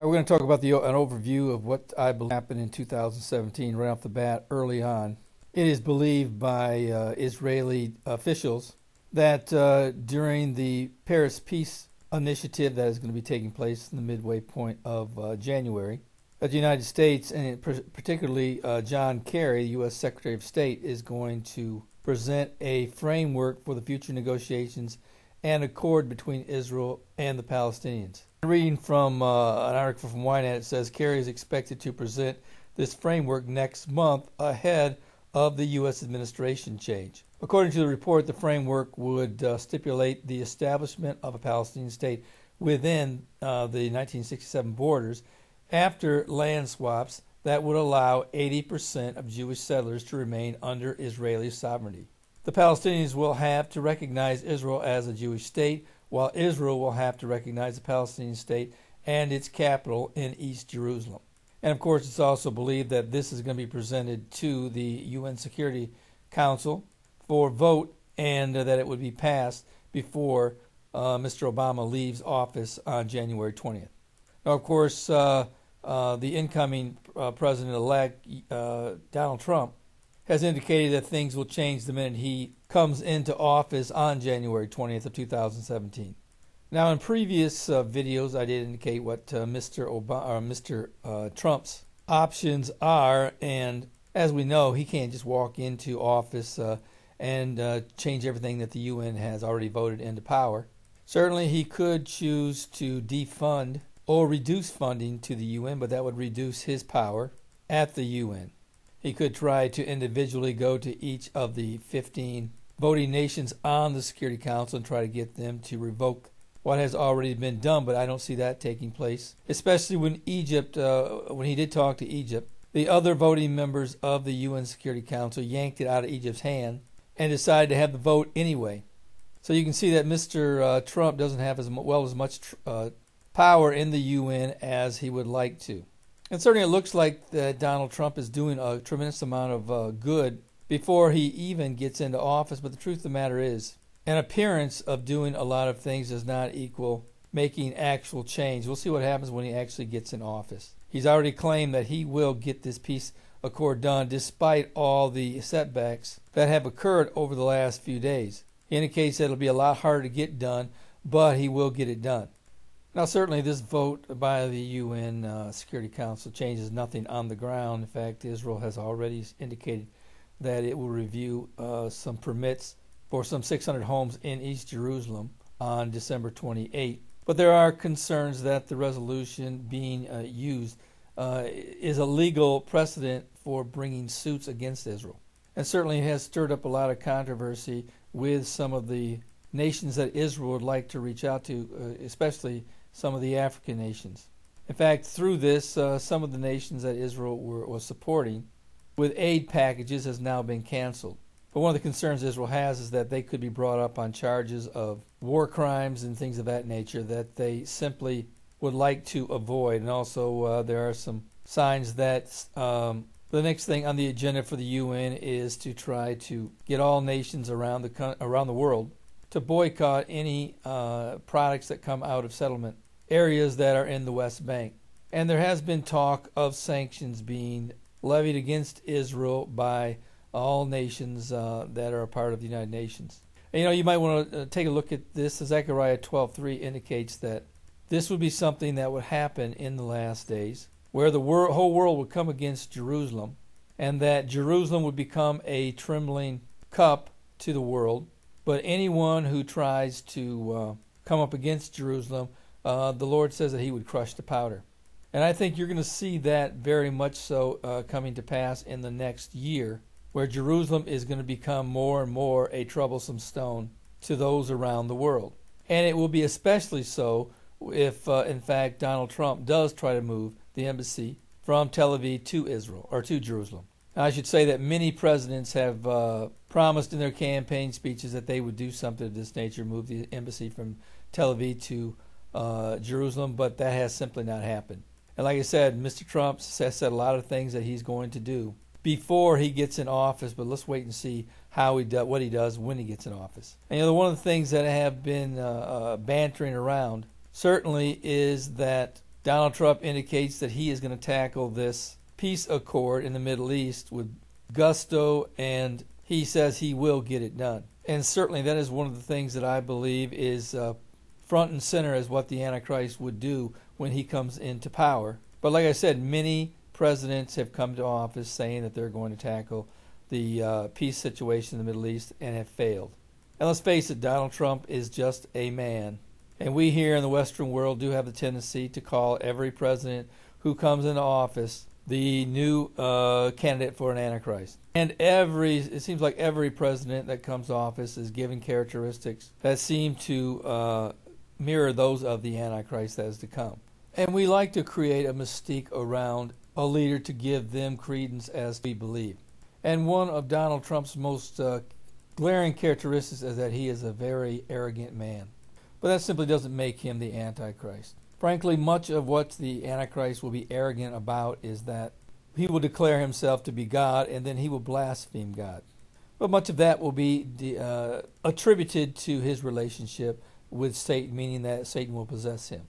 We're going to talk about an overview of what I believe happened in 2017 right off the bat early on. It is believed by Israeli officials that during the Paris Peace Initiative that is going to be taking place in the midway point of January, that the United States, and particularly John Kerry, the U.S. Secretary of State, is going to present a framework for the future negotiations and accord between Israel and the Palestinians. Reading from an article from Ynet, it says Kerry is expected to present this framework next month ahead of the U.S. administration change. According to the report, the framework would stipulate the establishment of a Palestinian state within the 1967 borders after land swaps that would allow 80% of Jewish settlers to remain under Israeli sovereignty. The Palestinians will have to recognize Israel as a Jewish state, while Israel will have to recognize the Palestinian state and its capital in East Jerusalem. And of course, it's also believed that this is going to be presented to the UN Security Council for vote, and that it would be passed before Mr. Obama leaves office on January 20th. Now, of course, the incoming president-elect, Donald Trump, has indicated that things will change the minute he comes into office on January 20th of 2017. Now, in previous videos, I did indicate what Mr. Trump's options are, and as we know, he can't just walk into office and change everything that the UN has already voted into power. Certainly, he could choose to defund or reduce funding to the UN, but that would reduce his power at the UN. He could try to individually go to each of the 15 voting nations on the Security Council and try to get them to revoke what has already been done, but I don't see that taking place, especially when Egypt, when he did talk to Egypt, the other voting members of the UN Security Council yanked it out of Egypt's hand and decided to have the vote anyway. So you can see that Mr. Trump doesn't have as much power in the UN as he would like to. And certainly it looks like that Donald Trump is doing a tremendous amount of good before he even gets into office. But the truth of the matter is, an appearance of doing a lot of things does not equal making actual change. We'll see what happens when he actually gets in office. He's already claimed that he will get this peace accord done despite all the setbacks that have occurred over the last few days. He indicates that it'll be a lot harder to get done, but he will get it done. Now, certainly this vote by the UN Security Council changes nothing on the ground. In fact, Israel has already indicated that it will review some permits for some 600 homes in East Jerusalem on December 28. But there are concerns that the resolution being used is a legal precedent for bringing suits against Israel. And certainly has stirred up a lot of controversy with some of the nations that Israel would like to reach out to, especially some of the African nations. In fact, through this, some of the nations that Israel was supporting with aid packages has now been canceled. But one of the concerns Israel has is that they could be brought up on charges of war crimes and things of that nature that they simply would like to avoid. And also there are some signs that the next thing on the agenda for the UN is to try to get all nations around the world to boycott any products that come out of settlement areas that are in the West Bank. And there has been talk of sanctions being levied against Israel by all nations that are a part of the United Nations. And, you might want to take a look at this. Zechariah 12:3 indicates that this would be something that would happen in the last days, where the whole world would come against Jerusalem, and that Jerusalem would become a trembling cup to the world. But anyone who tries to come up against Jerusalem, the Lord says that he would crush to powder. And I think you're going to see that very much so coming to pass in the next year, where Jerusalem is going to become more and more a troublesome stone to those around the world. And it will be especially so if, in fact, Donald Trump does try to move the embassy from Tel Aviv to Israel, or to Jerusalem. Now, I should say that many presidents have promised in their campaign speeches that they would do something of this nature, move the embassy from Tel Aviv to Jerusalem, but that has simply not happened. And like I said, Mr. Trump has said a lot of things that he's going to do before he gets in office, but let's wait and see what he does when he gets in office. And one of the things that have been bantering around certainly is that Donald Trump indicates that he is going to tackle this peace accord in the Middle East with gusto, and he says he will get it done. And certainly that is one of the things that I believe is front and center as what the Antichrist would do when he comes into power. But like I said, many presidents have come to office saying that they're going to tackle the peace situation in the Middle East and have failed. And let's face it, Donald Trump is just a man. And we here in the Western world do have the tendency to call every president who comes into office the new candidate for an Antichrist. And it seems like every president that comes to office is given characteristics that seem to mirror those of the Antichrist that is to come. And we like to create a mystique around a leader to give them credence as we believe. And one of Donald Trump's most glaring characteristics is that he is a very arrogant man. But that simply doesn't make him the Antichrist. Frankly, much of what the Antichrist will be arrogant about is that he will declare himself to be God, and then he will blaspheme God. But much of that will be attributed to his relationship with Satan, meaning that Satan will possess him.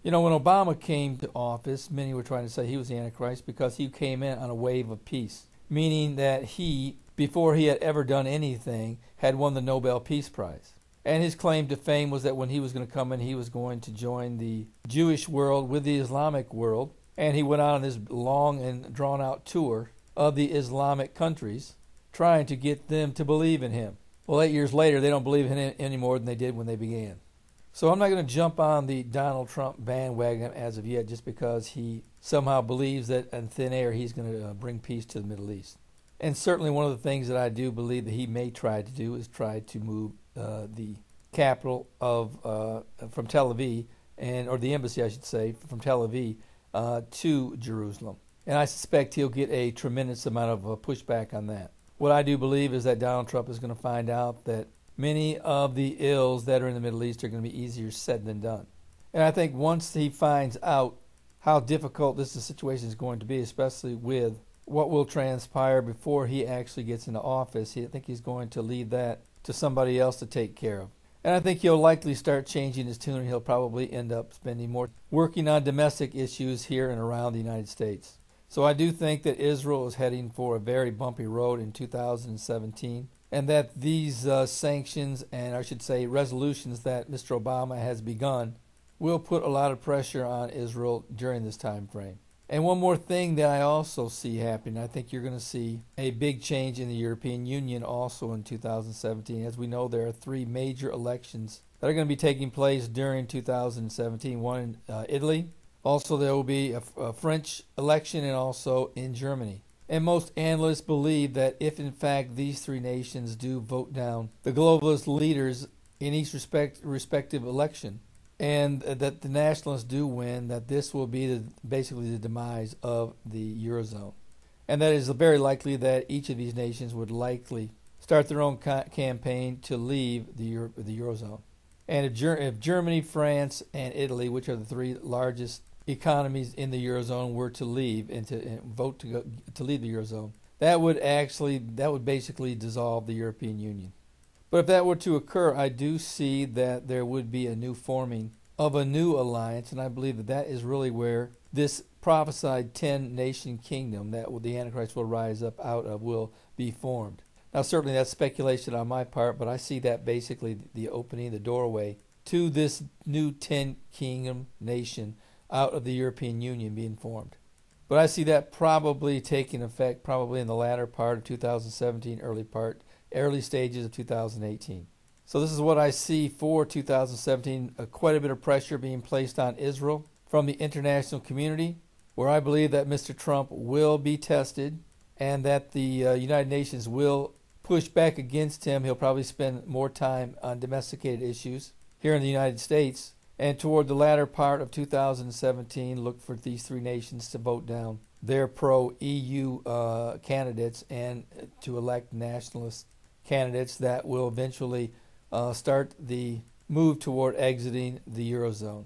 You know, when Obama came to office, many were trying to say he was the Antichrist because he came in on a wave of peace, meaning that he, before he had ever done anything, had won the Nobel Peace Prize. And his claim to fame was that when he was going to come in, he was going to join the Jewish world with the Islamic world. And he went on this long and drawn-out tour of the Islamic countries, trying to get them to believe in him. Well, 8 years later, they don't believe in him any more than they did when they began. So I'm not going to jump on the Donald Trump bandwagon as of yet just because he somehow believes that in thin air he's going to bring peace to the Middle East. And certainly one of the things that I do believe that he may try to do is try to move the capital of from Tel Aviv, or the embassy, I should say, from Tel Aviv to Jerusalem. And I suspect he'll get a tremendous amount of pushback on that. What I do believe is that Donald Trump is going to find out that many of the ills that are in the Middle East are going to be easier said than done. And I think once he finds out how difficult this situation is going to be, especially with what will transpire before he actually gets into office, I think he's going to leave that to somebody else to take care of. And I think he'll likely start changing his tune, and he'll probably end up spending more working on domestic issues here and around the United States. So I do think that Israel is heading for a very bumpy road in 2017, and that these sanctions, and I should say resolutions that Mr. Obama has begun, will put a lot of pressure on Israel during this time frame. And one more thing that I also see happening, I think you're going to see a big change in the European Union also in 2017. As we know, there are 3 major elections that are going to be taking place during 2017. One in Italy. Also, there will be a French election, and also in Germany. And most analysts believe that if, in fact, these 3 nations do vote down the globalist leaders in each respective election, and that the nationalists do win, that this will be basically the demise of the Eurozone. And that is very likely that each of these nations would likely start their own campaign to leave the Eurozone. And if Germany, France, and Italy, which are the 3 largest economies in the Eurozone, were to leave and vote to leave the Eurozone, that would basically dissolve the European Union. But if that were to occur, I do see that there would be a new forming of a new alliance, and I believe that that is really where this prophesied 10-nation kingdom that the Antichrist will rise up out of will be formed. Now, certainly that's speculation on my part, but I see that basically the opening, the doorway to this new 10-kingdom nation out of the European Union being formed. But I see that probably taking effect probably in the latter part of 2017, early stages of 2018. So this is what I see for 2017, quite a bit of pressure being placed on Israel from the international community, where I believe that Mr. Trump will be tested and that the United Nations will push back against him. He'll probably spend more time on domesticated issues here in the United States. And toward the latter part of 2017, look for these 3 nations to vote down their pro-EU candidates and to elect nationalist candidates that will eventually start the move toward exiting the Eurozone.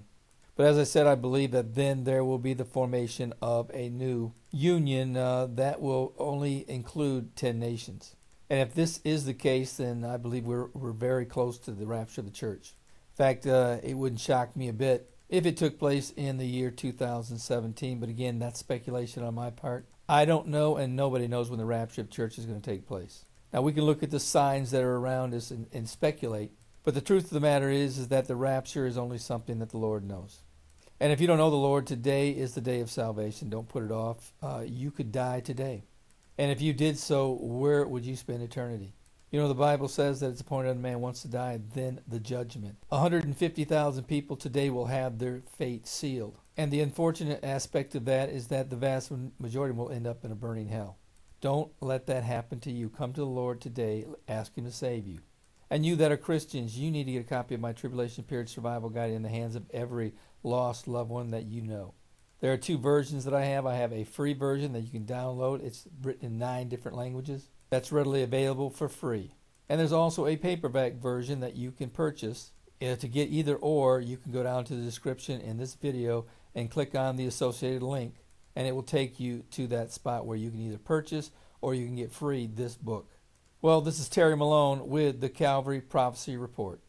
But as I said, I believe that then there will be the formation of a new union that will only include 10 nations. And if this is the case, then I believe we're very close to the rapture of the church. In fact, it wouldn't shock me a bit if it took place in the year 2017. But again, that's speculation on my part. I don't know, and nobody knows when the rapture of church is going to take place. Now, we can look at the signs that are around us and speculate, but the truth of the matter is that the rapture is only something that the Lord knows. And if you don't know the Lord, today is the day of salvation. Don't put it off. You could die today. And if you did so, where would you spend eternity? You know, the Bible says that it's appointed unto man once to die, then the judgment. 150,000 people today will have their fate sealed. And the unfortunate aspect of that is that the vast majority will end up in a burning hell. Don't let that happen to you. Come to the Lord today. Ask Him to save you. And you that are Christians, you need to get a copy of my Tribulation Period Survival Guide in the hands of every lost loved one that you know. There are two versions that I have. I have a free version that you can download. It's written in 9 different languages. That's readily available for free. And there's also a paperback version that you can purchase. To get either or, you can go down to the description in this video and click on the associated link, and it will take you to that spot where you can either purchase or you can get free this book. Well, this is Terry Malone with the Calvary Prophecy Report.